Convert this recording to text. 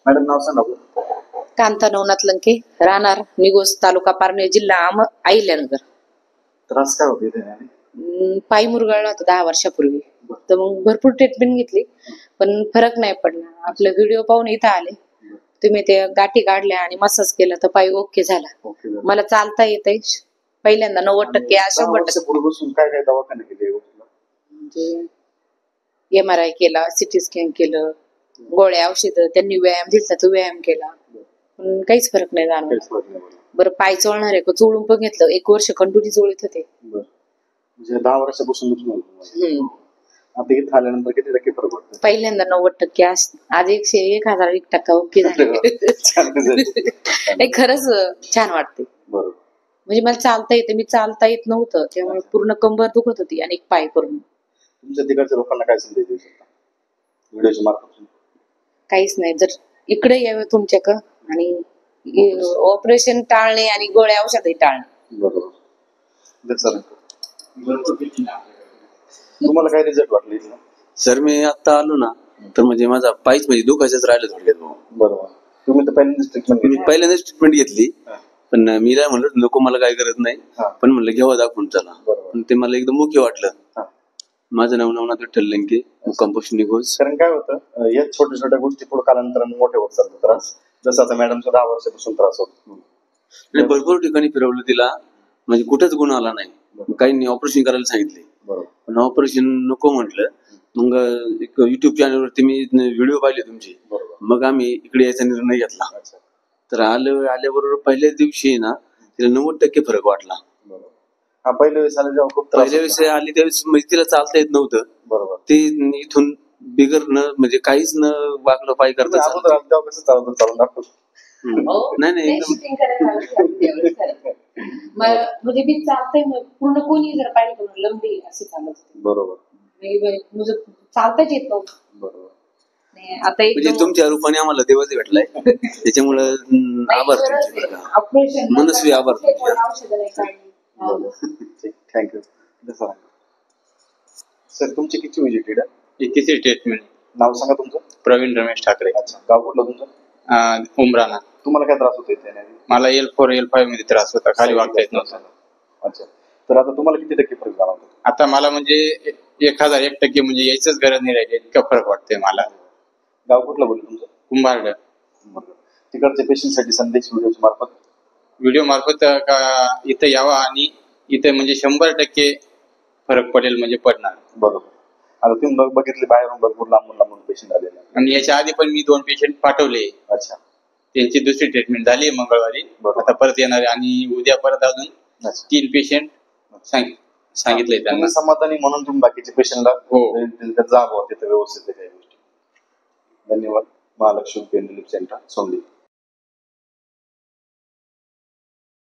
Madam नाव सांगा. कांता नवनाथ लंके, राहणार निगोज, तालुका पारनेर, जिल्हा अहिल्यानगर. त्रास काय होते? पाय मुरगळला होता 10 वर्षापूर्वी. तर मग भरपूर ट्रीटमेंट घेतली पण फरक नाही पडला. आपले व्हिडिओ पाहून इथं आले, तुम्ही ते गाठी काढल्या आणि मसाज केला तर पाय ओके झाला. मला चालता येतंय पहिल्यांदा 90%, आज 100%. काय काय दवाखाने केले? म्हणजे MRI केला, CT स्कॅन केलं, गोळ्या औषधं, त्यांनी व्यायाम दिला तो व्यायाम केला पण काहीच फरक नाही जाणवला. बरं पाय चोळणार आहे का? चोळून पण घेतलं. 1 वर्ष कंटिन्यू चोळीत होते. म्हणजे 10 वर्षापासून आता इथं आल्यानंतर किती टक्के फरक पडतो? पहिल्यांदा 90%, आज 101% ओके झाले. खरंच छान वाटते. म्हणजे मला चालता येते, मी चालता येत नव्हतं त्यामुळे पूर्ण कंबर दुखत होती आणि एक पाय करून. तुमच्या तिकडच्या लोकांना काय संदेश देऊ शकता व्हिडिओच्या मार्फत? काहीच नाही, जर इकडे यावं तुमच्याकडं आणि ऑपरेशन टाळणे आणि गोळ्या औषधही टाळणे. बरोबर. तुम्हाला काय रिझल्ट वाटले? सर मी आता आलो ना तर म्हणजे माझा पायच म्हणजे दुखायचंच राहिलं थोडक्यात. बरोबर. तुम्ही तर पहिल्यांदाच ट्रीटमेंट घेतली पण मी काय म्हणलं नको मला काय करत नाही, पण म्हणलं घेवा दाखवून चला. पण ते मला एकदम मुख्य वाटलं. माझं नाव नवनाथ विठ्ठल लंके, कंपोस्ट निगोज. कारण काय होतं या छोट्या छोट्या गोष्टी पुढे कालांतराने मोठे होत चालतो त्रास. जसं आता मॅडमचा 10 वर्षापासून त्रास होतो. भरपूर ठिकाणी फिरवलं तिला, म्हणजे कुठेच गुण आला नाही. काही ऑपरेशन करायला सांगितले पण ऑपरेशन नको म्हटलं. मग एक युट्यूब चॅनलवरती मी व्हिडिओ पाहिले तुमचे, मग आम्ही इकडे यायचा निर्णय घेतला. तर आल्याबरोबर पहिल्याच दिवशी ना तिला 90% फरक वाटला. पहिल्या वेळेस आले जेव्हा खूप पहिल्या वेळेस आली त्यावेळेस म्हणजे तिला चालता येत नव्हतं. बरोबर. ते इथून बिगर न म्हणजे काहीच न वाकलं पाय करता कसं चालून दाखवतो. नाही नाही म्हणजे मी चालतंय पूर्ण कोणी जर पाहिलं लंबी असे चालत. बरोबर. म्हणजे चालताच येत नव्हतं. बरोबर. आता म्हणजे तुमच्या रूपाने आम्हाला देवाच भेटलाय त्याच्यामुळे आभार तुमचे, मनस्वी आभार. Thank you sir. तुमची किती विजिट? किती ट्रीटमेंट? नाव सांगा तुमचं. प्रवीण रमेश ठाकरे. अच्छा. गाव कुठलं तुमचं? उमराना. तुम्हाला काय त्रास होते? मला L4 L5 मध्ये त्रास होता, खाली वागता येत नव्हतं. अच्छा. तर आता तुम्हाला किती टक्के फरक जाणवतो? आता मला म्हणजे 1001% म्हणजे यायचंच गरज नाही राहिली, इतका फरक वाटतोय मला. गाव कुठलं बोललं तुमचं? कुंभारड. तिकडच्या पेशंटसाठी संदेश व्हिडिओ मार्फत इथं यावा आणि इथं म्हणजे 100% फरक पडेल म्हणजे पडणार. बरोबर. आता तुम्ही बघितले बाहेरून भरपूर लांबून पेशंट आलेले आणि याच्या आधी पण मी 2 पेशंट पाठवले. अच्छा. त्यांची दुसरी ट्रीटमेंट झाली मंगळवारी. आता परत येणार आणि उद्या परत अजून 3 पेशंट सांगितले त्यांना. समाधानी म्हणून तुम्ही बाकीच्या पेशंटला जावं तिथे व्यवस्थित काही गोष्टी. धन्यवाद. Mahalaxmi pain relief centre, सोंगली.